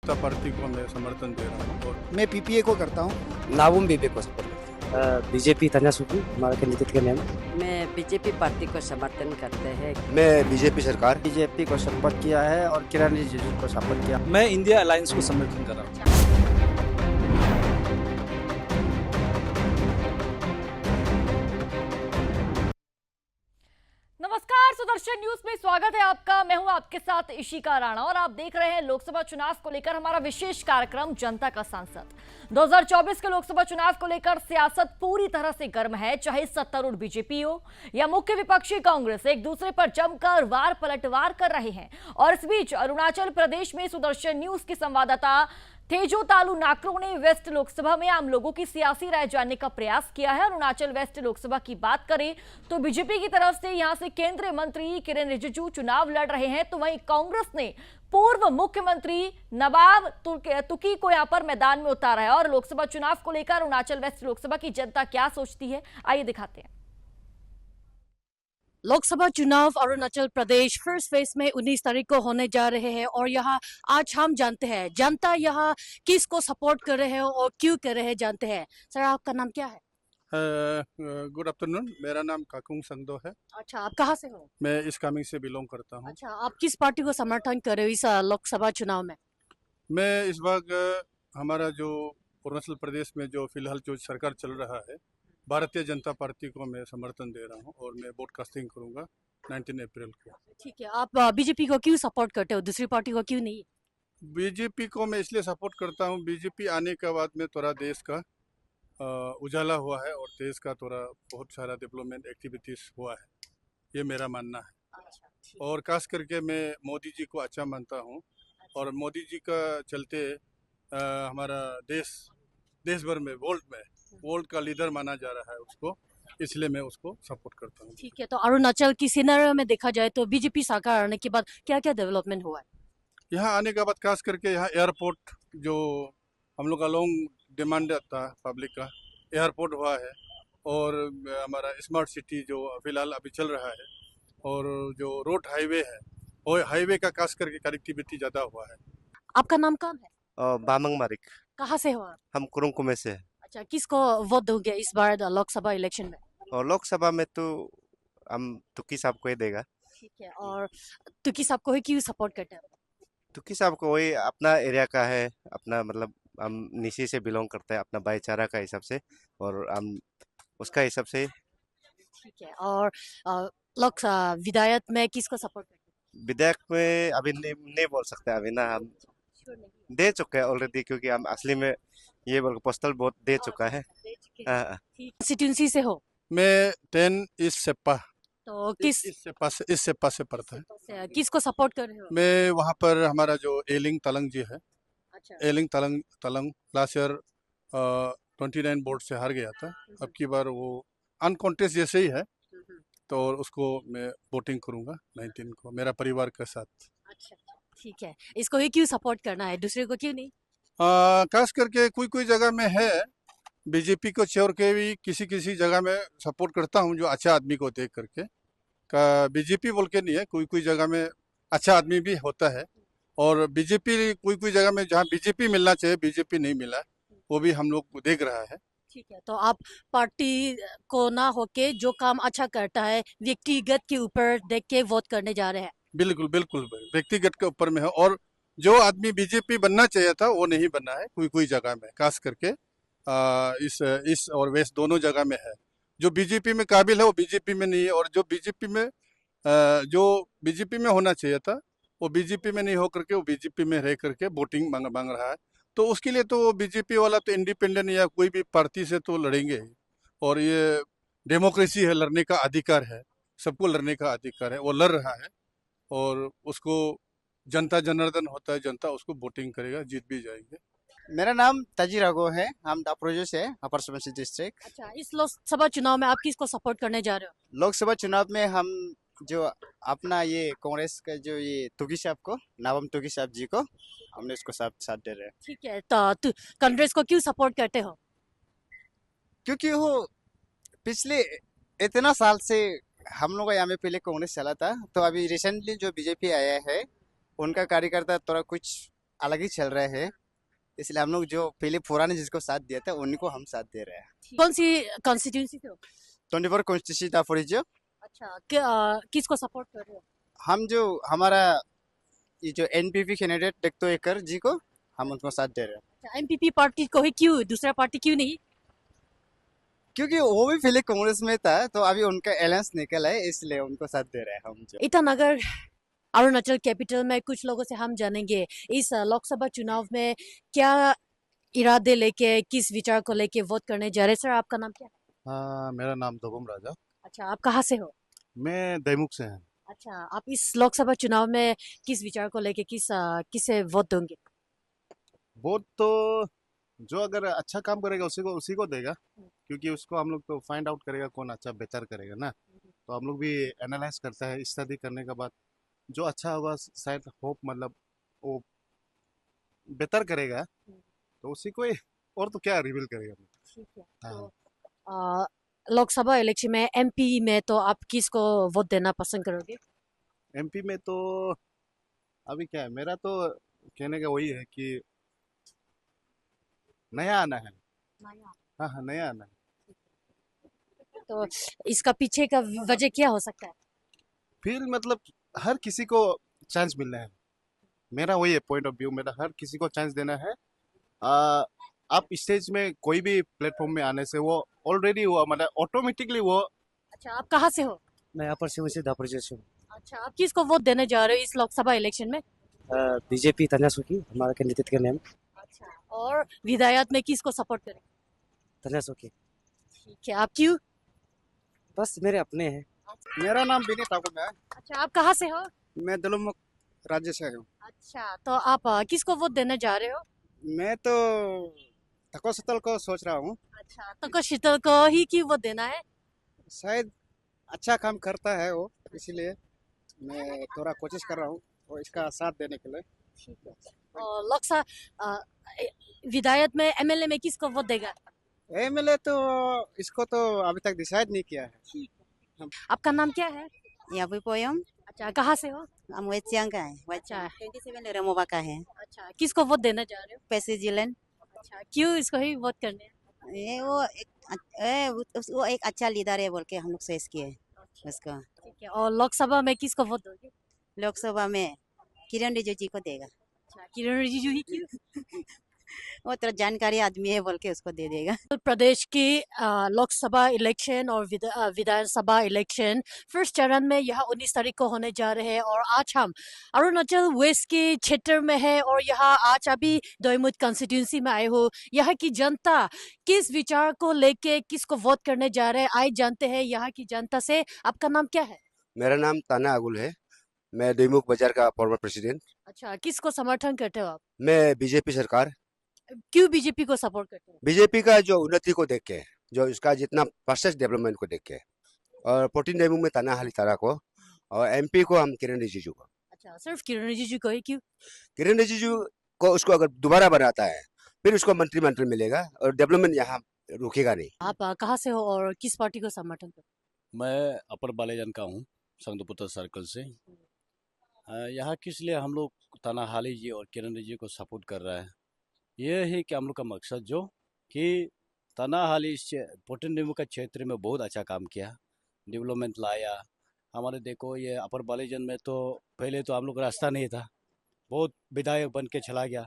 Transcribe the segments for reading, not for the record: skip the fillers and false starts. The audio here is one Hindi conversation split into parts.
जनता पार्टी को मैं समर्थन दे रहा हूँ। और मैं पीपीए को करता हूँ। नावुम बीबी को सपोर्ट करते हैं। बीजेपी तन्या सुकी हमारा कैंडिडेट का नाम। मैं बीजेपी पार्टी को समर्थन करते हैं। मैं बीजेपी सरकार बीजेपी को सपोर्ट किया है और किरण रिजिजू को सपोर्ट किया। मैं इंडिया अलायंस को समर्थन कर रहा हूँ। नमस्कार, सुदर्शन न्यूज में स्वागत है आपका। मैं हूं आपके साथ इशिका राणा और आप देख रहे हैं लोकसभा चुनाव को लेकर हमारा विशेष कार्यक्रम जनता का सांसद। 2024 के लोकसभा चुनाव को लेकर सियासत पूरी तरह से गर्म है, चाहे सत्तारूढ़ बीजेपी हो या मुख्य विपक्षी कांग्रेस एक दूसरे पर जमकर वार पलटवार कर रहे हैं। और इस बीच अरुणाचल प्रदेश में सुदर्शन न्यूज की संवाददाता तेजो तालू नाकरो ने वेस्ट लोकसभा में आम लोगों की सियासी राय जानने का प्रयास किया है। अरुणाचल वेस्ट लोकसभा की बात करें तो बीजेपी की तरफ से यहां से केंद्रीय मंत्री किरण रिजिजू चुनाव लड़ रहे हैं, तो वहीं कांग्रेस ने पूर्व मुख्यमंत्री नवाब तुकी को यहां पर मैदान में उतारा है। और लोकसभा चुनाव को लेकर अरुणाचल वेस्ट लोकसभा की जनता क्या सोचती है, आइए दिखाते हैं। लोकसभा चुनाव अरुणाचल प्रदेश फर्स्ट फेज में 19 तारीख को होने जा रहे हैं और यहाँ आज हम जानते हैं जनता यहाँ किसको सपोर्ट कर रहे हैं और क्यों कर रहे हैं जानते हैं। सर, आपका नाम क्या है? गुड आफ्टरनून, मेरा नाम काकुंग संगदो है। अच्छा, आप कहाँ से हो? मैं इस कामिंग से बिलोंग करता हूँ। अच्छा, आप किस पार्टी को समर्थन कर रहे हो इस लोकसभा चुनाव में? मैं इस बार हमारा जो अरुणाचल प्रदेश में जो फिलहाल जो सरकार चल रहा है, भारतीय जनता पार्टी को मैं समर्थन दे रहा हूँ और मैं ब्रॉडकास्टिंग करूँगा 19 अप्रैल को। ठीक है, आप बीजेपी को क्यों सपोर्ट करते हो, दूसरी पार्टी को क्यों नहीं? बीजेपी को मैं इसलिए सपोर्ट करता हूँ, बीजेपी आने के बाद में थोड़ा देश का उजाला हुआ है और देश का थोड़ा बहुत सारा डेवलपमेंट एक्टिविटीज़ हुआ है, ये मेरा मानना है। और खास करके मैं मोदी जी को अच्छा मानता हूँ और मोदी जी का चलते हमारा देश भर में वर्ल्ड का लीडर माना जा रहा है उसको, इसलिए मैं उसको सपोर्ट करता हूँ। ठीक है, तो अरुणाचल की सिनेरियो में देखा जाए तो बीजेपी सरकार आने के बाद क्या क्या डेवलपमेंट हुआ है? यहाँ आने के बाद खास करके यहाँ एयरपोर्ट जो हम लोग का लॉन्ग डिमांड था पब्लिक का, एयरपोर्ट हुआ है और हमारा स्मार्ट सिटी जो फिलहाल अभी चल रहा है और जो रोड हाईवे है वो हाईवे का खास करके कनेक्टिविटी ज़्यादा हुआ है। आपका नाम कौन है? बामंग मारिक। कहाँ से हो आप? हम कुरुंकुमे से हैं। अच्छा, किसको वोट दोगे इस बार लोकसभा इलेक्शन में? और लोकसभा में तो हम तुकी साहब को ही देगा। ठीक है, और तुकी साहब को ही क्यों सपोर्ट करते हो? तुकी साहब को वही अपना एरिया का है, अपना मतलब हम नीचे से बिलोंग करते हैं, अपना भाईचारा का हिसाब से और हम उसका हिसाब से। ठीक है, और विधायक में किसको सपोर्ट करते विधायक में अभी नहीं बोल सकते, अभी ना हम हो? दे चुके हैं ऑलरेडी, क्योंकि हम असली में ये बोल पोस्टल वोट दे चुका है। हाँ। कंस्टिट्यूंसी से हो? मैं 10 इस सेप्पा तो किस इस सेप्पा से पड़ता है। किसको सपोर्ट कर रहे हो? मैं वहाँ पर हमारा जो एलिंग तलंग जी है, अच्छा, एलिंग तलंग लास्ट ईयर 29 वोट से हार गया था। अब की बार वो अनकॉन्टेस्ट जैसे ही है, तो उसको मैं वोटिंग करूंगा 19 को मेरा परिवार के साथ। अच्छा, ठीक है, इसको ही क्यों सपोर्ट करना है, दूसरे को क्यों नहीं? खास करके कोई जगह में है बीजेपी को छोड़ के भी किसी जगह में सपोर्ट करता हूँ जो अच्छा आदमी को देख करके। का बीजेपी बोल के नहीं है, कोई जगह में अच्छा आदमी भी होता है और बीजेपी कोई जगह में जहाँ बीजेपी मिलना चाहिए बीजेपी नहीं मिला, वो भी हम लोग देख रहा है। ठीक है, तो आप पार्टी को ना होके जो काम अच्छा करता है व्यक्तिगत के ऊपर देख के वोट करने जा रहे हैं? बिल्कुल व्यक्तिगत के ऊपर में है और जो आदमी बीजेपी बनना चाहिए था वो नहीं बना है कोई जगह में, खास करके इस और वेस्ट दोनों जगह में है। जो बीजेपी में काबिल है वो बीजेपी में नहीं है और जो बीजेपी में होना चाहिए था वो बीजेपी में नहीं हो करके वो बीजेपी में रह करके वोटिंग मांग रहा है। तो उसके लिए तो बीजेपी वाला तो इंडिपेंडेंट या कोई भी पार्टी से तो लड़ेंगे ही और ये डेमोक्रेसी है, लड़ने का अधिकार है, सबको लड़ने का अधिकार है, वो लड़ रहा है और उसको जनता जनार्दन होता है, जनता उसको वोटिंग करेगा, जीत भी जाएंगे। मेरा नाम ताजी राघो है, हम दापोरिजो से हैं, अपर सुबनसिरी डिस्ट्रिक्ट। अच्छा, इस लोकसभा चुनाव में आप किसको सपोर्ट करने जा रहे हो? लोकसभा चुनाव में हम जो अपना ये कांग्रेस का जो ये तुकी साहब को, नावम तुकी साहब जी को, हमने इसको साथ दे रहे हैं। ठीक है, तो कांग्रेस को क्यों सपोर्ट करते हो? क्योंकि वो पिछले इतना साल से हम लोग का यहाँ में पहले कांग्रेस चला था, तो अभी रिसेंटली जो बीजेपी आया है उनका कार्यकर्ता थोड़ा कुछ अलग ही चल रहे हैं, इसलिए हम लोग जो पहले पुराने जिसको साथ दिया था उन्हीं को हम साथ दे रहे हैं। कौन सी कॉन्स्टिट्यूंसी से हो? 24 कॉन्स्टिट्यूंसी दाफोरिजो। अच्छा किसको सपोर्ट कर रहे हो? हम जो हमारा ये जो एनपीपी कैंडिडेट टेक्टो एकर जी को हम उनको साथ दे रहे हैं, अच्छा एमपीपी पार्टी को ही क्यों, दूसरा पार्टी क्यों नहीं? क्योंकि वो भी पहले कांग्रेस में था तो अभी उनका अलायंस निकल है, इसलिए उनको साथ दे रहे हैं हम जो। ईटानगर अरुणाचल कैपिटल में कुछ लोगों से हम जानेंगे इस लोकसभा चुनाव में क्या इरादे लेके, किस विचार को लेके वोट करने जा रहे हैं। सर आपका नाम क्या है? हाँ, मेरा नाम दोबम राजा। अच्छा आप कहाँ से हो? मैं दैमुख से हैं। अच्छा आप इस लोकसभा चुनाव में किस विचार को लेके किसे वोट दोगे? वोट तो जो अगर अच्छा काम करेगा उसी को देगा, क्योंकि उसको हम लोग तो फाइंड आउट करेगा कौन अच्छा बेहतर करेगा ना। तो हम लोग भी एनालाइज करता है, स्टडी करने के बाद जो अच्छा होगा शायद होप मतलब वो बेहतर करेगा तो उसी को और तो क्या रिवील करेगा। ठीक है। हाँ। तो लोकसभा इलेक्शन में एमपी में तो आप किसको वोट देना पसंद करोगे? एमपी में तो अभी क्या है, मेरा तो कहने का वही है कि नया आना है। हाँ हाँ, नया आना है। तो इसका पीछे का वजह क्या हो सकता है? फिर मतलब हर किसी को चांस मिलना है, मेरा वही है पॉइंट ऑफ व्यू। मेरा हर किसी को चांस देना है। आप स्टेज में कोई भी प्लेटफॉर्म में आने से वो ऑलरेडी वो मतलब ऑटोमेटिकली वो। अच्छा आप कहाँ से हो? मैं अपर सिंह से दापोरिजो से हूँ। अच्छा आप किसको वोट देने जा रहे हो इस लोकसभा इलेक्शन में? बीजेपी तन्या सुकी हमारा कैंडिडेट का नाम। अच्छा और विधायक में किसको सपोर्ट करें? तन्या सुकी। ठीक है आप क्यों? बस मेरे अपने हैं। मेरा नाम विनीत ठाकुर है। अच्छा आप कहाँ से हो? मैं दलुमुख राज्य से हूँ। अच्छा तो आप किसको वोट देने जा रहे हो? मैं तो तको सतल को सोच रहा हूँ, अच्छा तो शीतल को ही क्यों वोट देना है? शायद अच्छा काम करता है वो, इसलिए मैं थोड़ा कोशिश कर रहा हूँ और इसका साथ देने के लिए। ठीक है। और लोकसभा विधायक में एमएलए में किसको वोट देगा? एमएलए तो इसको तो अभी तक डिसाइड नहीं किया है। आपका नाम क्या है? याबी पोयम अच्छा कहाँ से हो? हम वेचियांग का है। अच्छा 27 रेमोबा का है। अच्छा किसको वोट देने जा रहे हो? प्रेसिडेंट अच्छा क्यों इसको ही वोट करने हैं? ये वो एक अच्छा लीडर है बोल के हम लोग सोच किए उसको। ठीक है। और लोकसभा में किसको वोट दोगे? लोकसभा में किरण रिजिजू जी को देगा। अच्छा किरण रिजिजू ही क्यों? वो तो जानकारी आदमी है बोल के उसको दे देगा। उत्तर प्रदेश की लोकसभा इलेक्शन और विधानसभा इलेक्शन फर्स्ट चरण में यहाँ 19 तारीख को होने जा रहे हैं और आज हम अरुणाचल वेस्ट के क्षेत्र में है और यहाँ आज अभी दोईमुख कॉन्स्टिट्यूंसी में आए हो। यहाँ की जनता किस विचार को लेके किसको वोट करने जा रहे हैं आइए जानते हैं यहाँ की जनता से। आपका नाम क्या है? मेरा नाम ताना आगुल है। मैं दोईमुख बाजार का फॉर्मर प्रेसिडेंट। अच्छा किसको समर्थन करते हो आप? मैं बीजेपी सरकार। क्यों बीजेपी को सपोर्ट करते हो? बीजेपी का जो उन्नति को देख के, जो इसका जितना फास्टेस्ट डेवलपमेंट को देख के, और 14 दोईमुख में ताना हाली तारा को और एमपी को हम किरण रिजिजू को। अच्छा सिर्फ किरण रिजिजू को ही क्यों? किरण रिजिजू को उसको अगर दोबारा बनाता है फिर उसको मंत्रिमंडल मिलेगा और डेवलपमेंट यहाँ रुकेगा नहीं। आप कहाँ से हो और किस पार्टी को समर्थन करते हो? मैं अपर बालेजन का हूँ, संगदपुत्र सर्कल से। यहाँ किस लिए हम लोग ताना हाली जी और किरण रिजिजू को सपोर्ट कर रहा है, ये है कि हम लोग का मकसद जो कि ताना हाली 14 दोईमुख का क्षेत्र में बहुत अच्छा काम किया, डेवलपमेंट लाया। हमारे देखो ये अपर बालेजन में तो पहले तो हम लोग रास्ता नहीं था, बहुत विधायक बन के चला गया,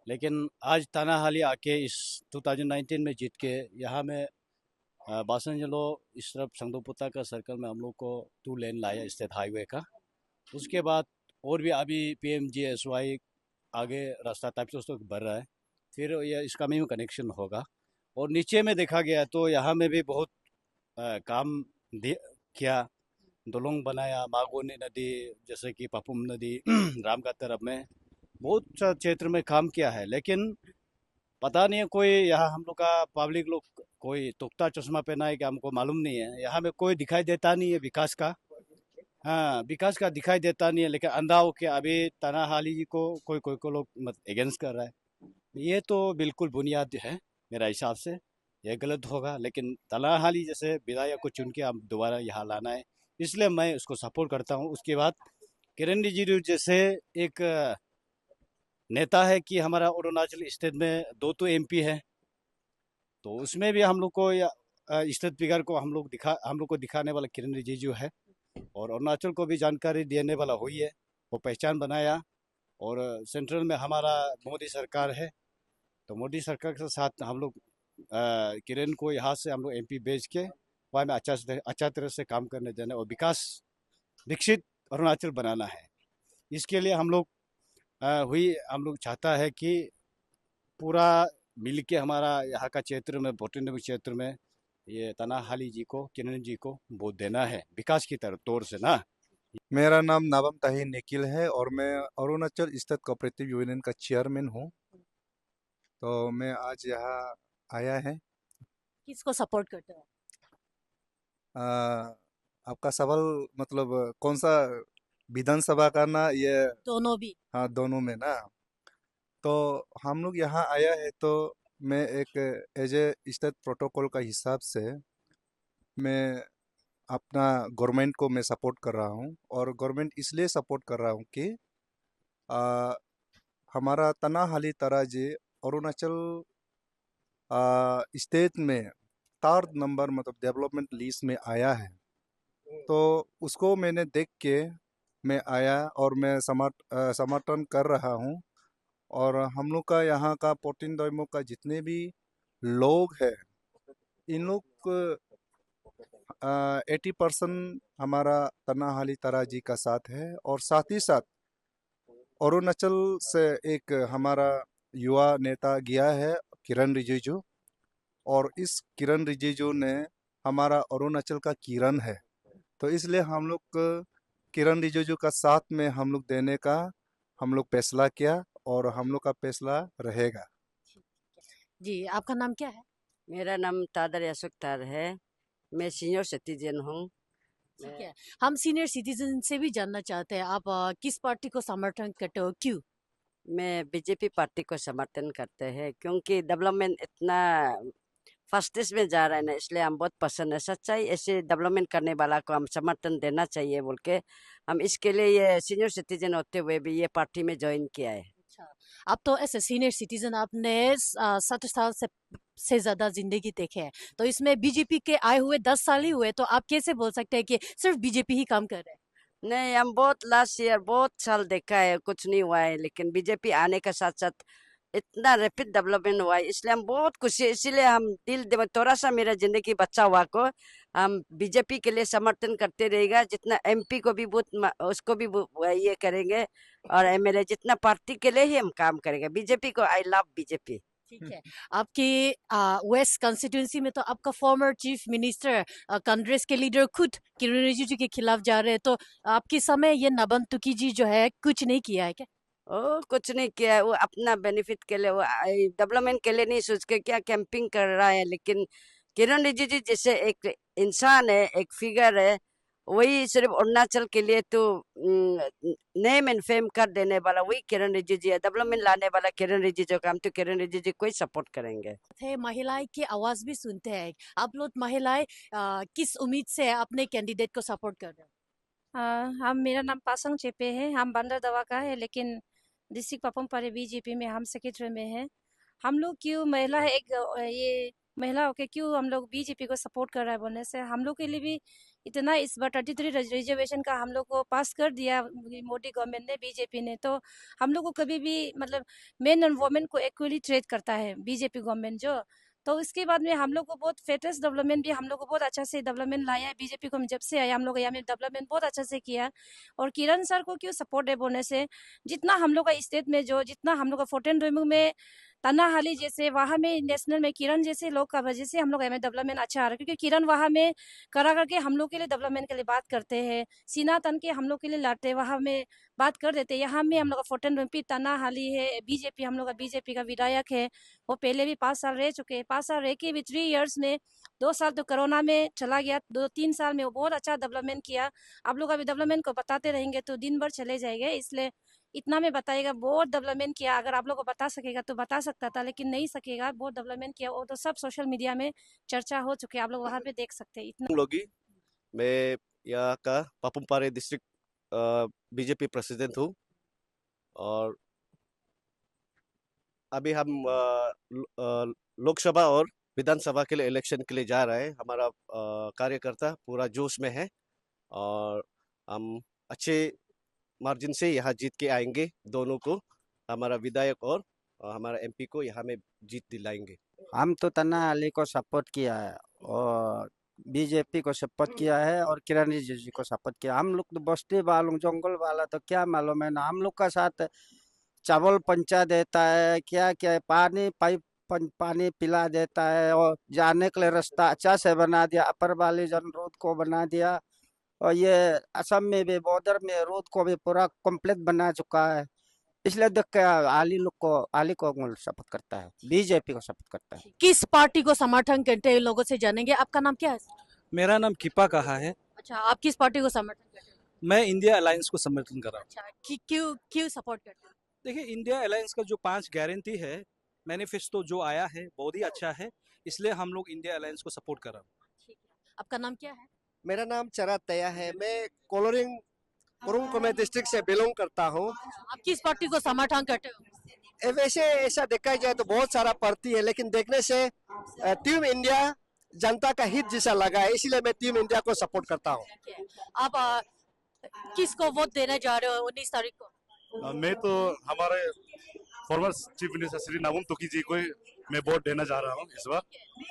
लेकिन आज ताना हाली आके इस 2019 में जीत के यहाँ में बासनजलो इस तरफ संगदपुता का सर्कल में हम लोग को 2 लेन लाया स्टेट हाईवे का। उसके बाद और भी अभी PMGSY आगे रास्ता टाइप से उसको बढ़ रहा है, फिर ये इसका में कनेक्शन होगा। और नीचे में देखा गया तो यहाँ में भी बहुत काम किया, दोलोंग बनाया, मागोनी नदी जैसे कि पापुम नदी रामगढ़ तरफ में बहुत सा क्षेत्र में काम किया है। लेकिन पता नहीं है कोई यहाँ हम लोग का पब्लिक लोग कोई तुख्ता चश्मा पहना है कि हमको मालूम नहीं है, यहाँ में कोई दिखाई देता नहीं है विकास का। हाँ विकास का दिखाई देता नहीं है, लेकिन अंधा हो के अभी ताना हाली जी को कोई लोग अगेंस्ट कर रहा है। ये तो बिल्कुल बुनियाद है मेरा हिसाब से, यह गलत होगा। लेकिन ताना हाली जैसे विधायक को चुन के हम दोबारा यहाँ लाना है, इसलिए मैं उसको सपोर्ट करता हूँ। उसके बाद किरण रिजिजू जैसे एक नेता है कि हमारा अरुणाचल स्टेट में 2 तो एमपी है, तो उसमें भी हम लोग को स्टेट फिगर को हम लोग को दिखाने वाला किरण रिजिजू है, और अरुणाचल को भी जानकारी देने वाला हुई है, वो पहचान बनाया। और सेंट्रल में हमारा मोदी सरकार है, तो मोदी सरकार के साथ हम लोग किरण को यहाँ से हम लोग एमपी भेज के वहाँ में अच्छा तरह से काम करने देना और विकसित अरुणाचल बनाना है। इसके लिए हम लोग चाहता है कि पूरा मिल के हमारा यहाँ का क्षेत्र में बोटिंग क्षेत्र में ये तनाहाली जी को, किरण जी को वोट देना है विकास की तरफ तौर से ना। मेरा नाम नाबम ताहिर निखिल है और मैं अरुणाचल स्टेट कोऑपरेटिव यूनियन का चेयरमैन हूँ। तो मैं आज यहाँ आया है। किसको सपोर्ट करते हो? आ, आपका सवाल मतलब कौन सा विधानसभा का ना ये? दोनों भी। हाँ, दोनों में ना। तो हम लोग यहाँ आया है तो मैं एक एज ए स्टेट प्रोटोकॉल का हिसाब से मैं अपना गवर्नमेंट को मैं सपोर्ट कर रहा हूँ। और गवर्नमेंट इसलिए सपोर्ट कर रहा हूँ कि आ, हमारा तनाहाली तराजी अरुणाचल स्टेट में 3rd नंबर मतलब डेवलपमेंट लिस्ट में आया है। तो उसको मैंने देख के मैं आया और मैं समर्थन कर रहा हूँ। और हम लोग का यहाँ का पोटिन दोइमो का जितने भी लोग हैं, इन लोग 80% हमारा तनाहाली तराजी का साथ है। और साथ ही साथ अरुणाचल से एक हमारा युवा नेता गया है, किरण रिजिजू। और इस किरण रिजिजू ने हमारा अरुणाचल का किरण है, तो इसलिए हम लोग किरण रिजिजू का साथ में हम लोग देने का हम लोग फैसला किया और हम लोग का फैसला रहेगा। जी, आपका नाम क्या है? मेरा नाम तादर यसुकतार है, मैं सीनियर सिटीजन हूँ। ठीक है, हम सीनियर सिटीजन से भी जानना चाहते हैं आप किस पार्टी को समर्थन करते हो, क्यों? मैं बीजेपी पार्टी को समर्थन करते हैं क्योंकि डेवलपमेंट इतना फास्टेस्ट में जा रहा है ना, इसलिए हम बहुत पसंद है। सच्चाई ऐसे डेवलपमेंट करने वाला को हम समर्थन देना चाहिए बोल के हम इसके लिए ये सीनियर सिटीजन होते हुए भी ये पार्टी में ज्वाइन किया है। अच्छा, आप तो ऐसे सीनियर सिटीजन आपने 60 साल से ज्यादा जिंदगी देखे है, तो इसमें बीजेपी के आए हुए 10 साल ही हुए, तो आप कैसे बोल सकते हैं कि सिर्फ बीजेपी ही काम कर रहे हैं? नहीं, हम बहुत लास्ट ईयर बहुत साल देखा है कुछ नहीं हुआ है, लेकिन बीजेपी आने के साथ साथ इतना रैपिड डेवलपमेंट हुआ है, इसलिए हम बहुत खुशी है। इसीलिए हम दिल दिमाग थोड़ा सा मेरा जिंदगी बचा हुआ को हम बीजेपी के लिए समर्थन करते रहेगा। जितना एमपी को भी उसको भी ये करेंगे, और एमएलए जितना पार्टी के लिए ही हम काम करेंगे। बीजेपी को आई लव बीजेपी। ठीक है, आपके वेस्ट कंस्टिट्यूंसी में तो आपका फॉर्मर चीफ मिनिस्टर कांग्रेस के लीडर खुद किरण रिजिजू के खिलाफ जा रहे हैं, तो आपके समय ये नाबम तुकी जो है कुछ नहीं किया है क्या? ओ कुछ नहीं किया है, वो अपना बेनिफिट के लिए, वो डेवलपमेंट के लिए नहीं सोच के क्या कैंपिंग कर रहा है। लेकिन किरण रिजिजू जैसे एक इंसान है, एक फिगर है, वही सिर्फ अरुणाचल के लिए तो नेम एंड फेम कर देने वाला वही किरण रिजिजू है। डेवलपमेंट लाने वाला किरण रिजिजू का हम तो किरण रिजिजू को ही सपोर्ट करेंगे। थे महिलाएं की आवाज भी सुनते हैं, आप लोग महिलाएं किस उम्मीद से अपने कैंडिडेट को सपोर्ट कर रहे हो? हम मेरा नाम पासंग चेपे है, हम बंदर दवा का है, लेकिन डिस्ट्रिक्ट पापुम पारे बीजेपी में हम सेक्रेटरी में है। हम लोग क्यों महिला है, एक ये महिला होके क्यों हम लोग बीजेपी को सपोर्ट कर रहा है बोलने से, हम लोग के लिए भी इतना इस बार 33 रिजर्वेशन का हम लोग को पास कर दिया मोदी गवर्नमेंट ने, बीजेपी ने। तो हम लोग को कभी भी मतलब मेन एंड वुमेन को इक्वली ट्रीट करता है बीजेपी गवर्नमेंट जो। तो इसके बाद में हम लोग को बहुत फेटेस्ट डेवलपमेंट भी हम लोग को बहुत अच्छा से डेवलपमेंट लाया है बीजेपी को। जब से आया हम लोग यहाँ में डेवलपमेंट बहुत अच्छा से किया। और किरण सर को क्यों सपोर्ट है बोलने से, जितना हम लोग का स्टेट में जो जितना हम लोग का फोर्टेन डोइमुख में तनाहाली जैसे वहाँ में नेशनल में किरण जैसे लोग का वजह से हम लोग में डेवलपमेंट अच्छा आ रहा है, क्योंकि किरण वहाँ में करा करके हम लोग के लिए डेवलपमेंट के लिए बात करते हैं, सीना तन के हम लोग के लिए लड़ते हैं, वहाँ में बात कर देते हैं। यहाँ में हम लोग का फोर्टेन डोइमुख तनाहाली है, बीजेपी हम लोग का बीजेपी का विधायक है, वो पहले भी 5 साल रह चुके हैं। 5 साल रह के भी 3 इयर्स में 2 साल तो कोरोना में चला गया, 2-3 साल में वो बहुत अच्छा डेवलपमेंट किया। आप लोग अभी डेवलपमेंट को बताते रहेंगे तो दिन भर चले जाएंगे, इसलिए इतना में बताएगा बहुत डेवलपमेंट किया। अगर आप लोग को बता सकेगा तो बता सकता था, लेकिन नहीं सकेगा, बहुत डेवलपमेंट किया। वो तो सब सोशल मीडिया में चर्चा हो चुके हैं, आप लोग वहाँ पे देख सकते हैं इतना। लोगी मैं यहाँ का Papum Pare district BJP president हूँ। और अभी हम लोकसभा और विधानसभा के लिए इलेक्शन के लिए जा रहे हैं। हमारा कार्यकर्ता पूरा जोश में है और हम अच्छे मार्जिन से यहाँ जीत के आएंगे। दोनों को, हमारा विधायक और हमारा एमपी को यहाँ में जीत दिलाएंगे। हम तो तना अली को सपोर्ट किया है और बीजेपी को सपोर्ट किया है और किरण रिजिजू को सपोर्ट किया। हम लोग तो बस्ती वालों जंगल वाला तो क्या मालूम है ना, हम लोग का साथ चावल पंचा देता है, क्या क्या पानी पाइप पानी पिला देता है और जाने के लिए रास्ता अच्छा से बना दिया। अपर वाली जन रोड को बना दिया और ये असम में भी बॉर्डर में रोड को भी पूरा कंप्लीट बना चुका है। इसलिए देख के आली को सपोर्ट करता है, बीजेपी को सपोर्ट करता है। किस पार्टी को समर्थन करते हैं लोगों से जानेंगे। आपका नाम क्या है? मेरा नाम किपा कहा है। अच्छा, आप किस पार्टी को समर्थन करते हैं? मैं इंडिया अलायंस को समर्थन कर रहा हूँ। अच्छा, क्यों क्यों सपोर्ट करते हैं? देखिए, इंडिया अलायंस का जो 5 गारंटी है, मैनिफेस्टो जो आया है बहुत ही अच्छा है, इसलिए हम लोग इंडिया अलायंस को सपोर्ट कर रहे हैं। ठीक है, आपका नाम क्या है? मेरा नाम चरात तया है। मैं कोलोरिंग कुरुंग कुमे डिस्ट्रिक्ट से बिलोंग करता हूँ। आप किस पार्टी को समर्थन करते हो? वैसे ऐसा देखा जाए तो बहुत सारा पार्टी है, लेकिन देखने से टीम इंडिया जनता का हित जैसा लगा है, इसलिए मैं टीम इंडिया को सपोर्ट करता हूँ। आप किसको वोट देने जा रहे हो 19 तारीख को? मैं तो हमारे former chief minister Shri Nabam Tuki ji को मैं वोट देना जा रहा हूँ इस बार।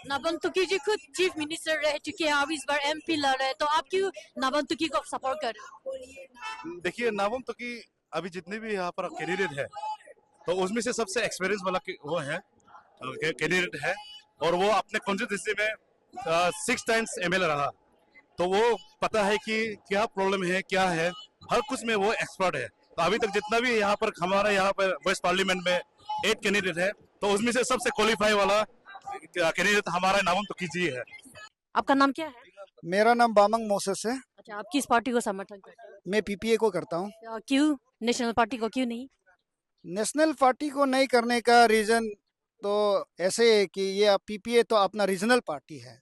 नाबम तुकी जी खुद चीफ मिनिस्टर रह चुके हैं, अब इस बार एमपी लड़ रहे हैं, तो आप क्यों नाबम तुकी को सपोर्ट कर रहे हो? देखिए, नाबम तुकी अभी जितने भी यहाँ पर कैंडिडेट है तो उसमें से सबसे एक्सपीरियंस वाला वो है कैंडिडेट है और वो अपने कॉन्स्टिट्यूंसी में 6 टाइम्स एमएलए रहा, तो वो पता है कि क्या प्रॉब्लम है, क्या है, हर कुछ में वो एक्सपर्ट है। तो अभी तक जितना भी यहाँ पर हमारा यहाँ पर वेस्ट पार्लियामेंट में 8 कैंडिडेट है, तो उसमें से सबसे क्वालिफाई वाला कैंडिडेट हमारा नाबम तुकी जी है। आपका नाम क्या है? मेरा नाम बामंग मोसेस है। अच्छा, आप किस पार्टी को समर्थन करते हो? मैं पीपीए को करता हूँ। क्यों नेशनल पार्टी को क्यों नहीं? नेशनल पार्टी को नहीं करने का रीज़न तो ऐसे है कि ये पीपीए तो अपना रीजनल पार्टी है,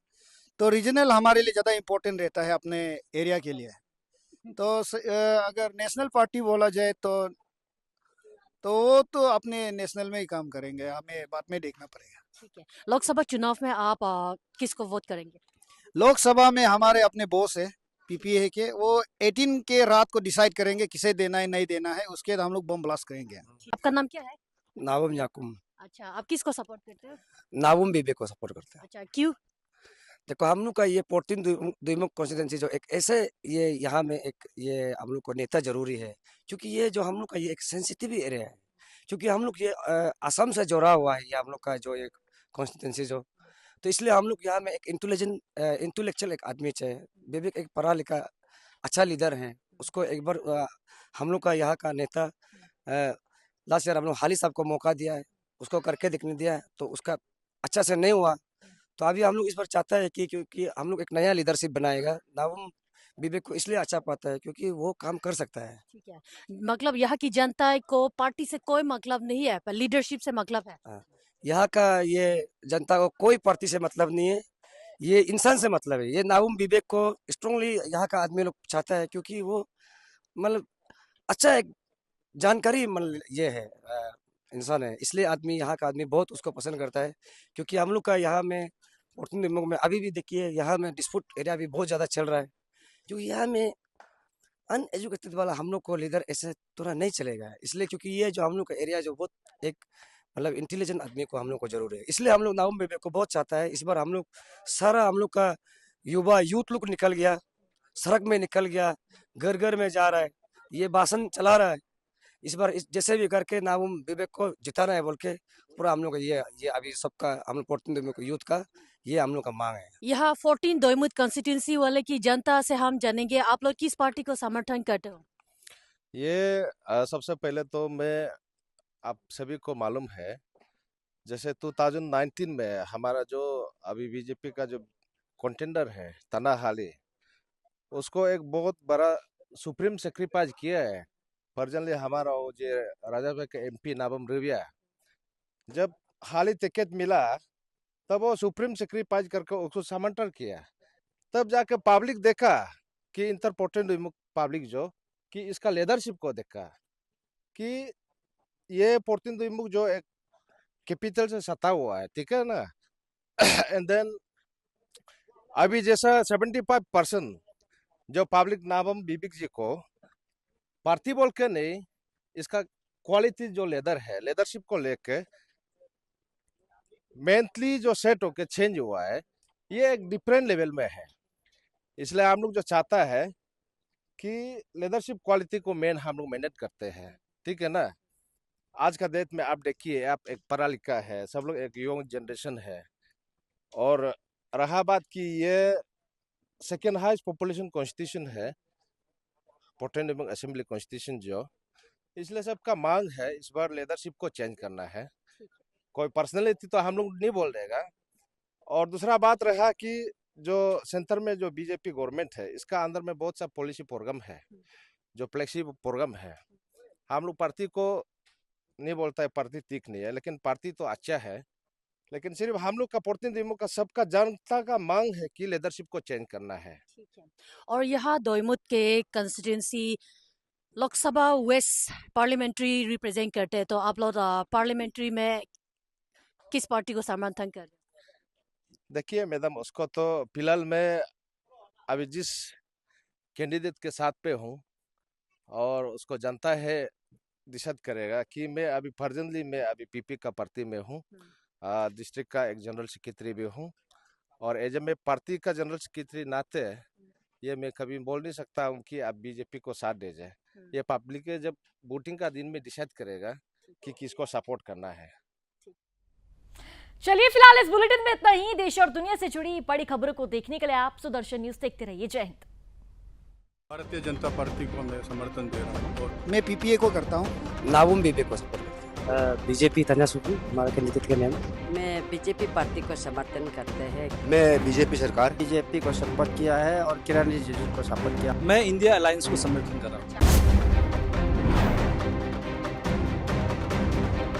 तो रीजनल हमारे लिए ज़्यादा इम्पोर्टेंट रहता है अपने एरिया के लिए। तो अगर नेशनल पार्टी बोला जाए तो वो तो अपने नेशनल में ही काम करेंगे, हमें बाद में देखना पड़ेगा। ठीक है, लोकसभा चुनाव में आप किसको वोट करेंगे? लोकसभा में हमारे अपने बॉस है पीपीए के, वो 18 के रात को डिसाइड करेंगे किसे देना है नहीं देना है, उसके बाद हम लोग बम ब्लास्ट करेंगे। आपका नाम क्या है? नाबम याकुम। अच्छा, आप किसको सपोर्ट करते हो? नाबम बीबे को सपोर्ट करते हैं। अच्छा, क्यों? देखो, हम लोग का ये 14 दुईमुख कॉन्स्टिट्यूंसी जो एक ऐसे ये यहाँ में एक ये हम लोग को नेता जरूरी है, क्योंकि ये जो हम लोग का ये एक सेंसिटिव एरिया है, क्योंकि हम लोग ये असम से जुड़ा हुआ है, ये हम लोग का जो एक कॉन्स्टिट्यूंसी जो, तो इसलिए हम लोग यहाँ में एक इंटेलेक्चुअल एक आदमी चाहिए। विवेक एक पढ़ा लिखा अच्छा लीडर है, उसको एक बार हम लोग का यहाँ का नेता लास्ट ईयर हम लोग हाली साहब को मौका दिया है, उसको करके दिखने दिया है, तो उसका अच्छा से नहीं हुआ। तो अभी हम लोग इस बार चाहता है कि क्योंकि हम लोग एक नया लीडरशिप बनाएगा, नाबम विवेक को इसलिए अच्छा पाता है क्योंकि वो काम कर सकता है। ठीक है, मतलब यहाँ की जनता को पार्टी से कोई मतलब नहीं है, पर लीडरशिप से मतलब है। यहाँ का ये जनता को कोई पार्टी से मतलब नहीं है, ये इंसान से मतलब है। ये नाबम विवेक को स्ट्रांगली यहाँ का आदमी लोग चाहता है, क्योंकि वो मतलब अच्छा एक जानकारी मतलब ये है इंसान है, इसलिए आदमी यहाँ का आदमी बहुत उसको पसंद करता है। क्योंकि हम लोग का यहाँ में में अभी भी देखिए यहाँ में डिस्प्यूट एरिया भी बहुत ज़्यादा चल रहा है, क्योंकि यहाँ में अनएजुकेटेड वाला हम लोग को लीडर ऐसे थोड़ा नहीं चलेगा, इसलिए क्योंकि ये जो हम लोग का एरिया जो बहुत एक मतलब इंटेलिजेंट आदमी को हम लोग को जरूर है, इसलिए हम लोग नाबम विवेक को बहुत चाहता है। इस बार हम लोग सारा हम लोग का यूथ लोग निकल गया, सड़क में निकल गया, घर घर में जा रहा है, ये भाषण चला रहा है। इस बार जैसे भी करके नाबम विवेक को जिताना है बोल के पूरा हम लोग का ये अभी सबका हम लोग 14 यूथ का ये हम लोग का मांग है। यहाँ 14 दोईमुख कंस्टिट्यूंसी वाले की जनता से हम जानेंगे, आप लोग किस पार्टी को समर्थन करते हो? ये सबसे पहले तो मैं आप सभी को मालूम है, जैसे 2019 में हमारा जो अभी बीजेपी का जो कंटेंडर है तना हाली, उसको एक बहुत बड़ा सुप्रीम सेक्रीफाइस किया है। पर्सनली हमारा वो जो राजापुर के एमपी नाबम रिविया, जब हाली टिकट मिला तब वो सुप्रीम सेक्रीफाइस करके उसको समर्थन किया, तब जाके पब्लिक देखा कि इंटरपोर्टेंट पब्लिक जो कि इसका लीडरशिप को देखा कि ये 14 जो एक कैपिटल से सता हुआ है, ठीक है ना। एंड देन अभी जैसा 75% जो पब्लिक नाबम बीबिक जी को पार्टी बोल के नहीं, इसका क्वालिटी जो लेदर है, लीडरशिप को लेके मेंटली जो सेट होके चेंज हुआ है, ये एक डिफरेंट लेवल में है। इसलिए हम लोग जो चाहता है कि लीडरशिप क्वालिटी को मेन हम लोग मेहनत करते हैं, ठीक है ना। आज का डेट में आप देखिए, आप एक पढ़ा लिखा है, सब लोग एक यंग जनरेशन है, और रहा बात कि ये सेकेंड हाईएस्ट पॉपुलेशन कॉन्स्टिट्यूशन है, पोर्टलैंड एवं असेंबली कॉन्स्टिट्यूशन जो, इसलिए सबका मांग है इस बार लीडरशिप को चेंज करना है। कोई पर्सनैलिटी तो हम लोग नहीं बोल देगा। और दूसरा बात रहा कि जो सेंटर में जो बीजेपी गवर्नमेंट है, इसका अंदर में बहुत सा पॉलिसी प्रोग्राम है, जो फ्लेक्सिबल प्रोग्राम है। हम लोग पार्टी को नहीं बोलता है पार्टी ठीक नहीं है, लेकिन पार्टी तो अच्छा है, लेकिन सिर्फ हम लोग का प्रतिनिधियों का सबका जनता का मांग है कि लीडरशिप को चेंज करना है। और यहाँ दोईमुख के constituency Lok Sabha west parliamentary represent करते हैं, तो आप लोग पार्लियामेंट्री में किस पार्टी को समर्थन कर रहे हैं? देखिए मैडम, उसको तो फिलहाल मैं अभी जिस कैंडिडेट के साथ पे हूँ, और उसको जनता है डिसाइड करेगा कि मैं अभी प्रेजेंटली मैं अभी पीपी का पार्टी में हूँ, डिस्ट्रिक्ट का एक जनरल सेक्रेटरी भी हूँ, और एज मैं पार्टी का जनरल सेक्रेटरी नाते ये मैं कभी बोल नहीं सकता हूँ कि आप बीजेपी को साथ दे जाए। ये पब्लिक जब वोटिंग का दिन में डिसाइड करेगा कि किसको सपोर्ट करना है। चलिए फिलहाल इस बुलेटिन में इतना ही। देश और दुनिया से जुड़ी बड़ी खबरों को देखने के लिए आप सुदर्शन न्यूज देखते रहिए। जय हिंद। भारतीय जनता पार्टी को मैं समर्थन दे रहा हूँ, और मैं पीपीए को करता हूँ, नावुम बीबेक को सपोर्ट करता हूँ। बीजेपी तन्या सुकी हमारा कैंडिडेट का नाम। मैं बीजेपी पार्टी को समर्थन करते हैं। मैं बीजेपी सरकार बीजेपी को सपोर्ट किया है और किरण रिजिजू को सपोर्ट किया। मैं इंडिया अलायंस को समर्थन कर रहा हूँ।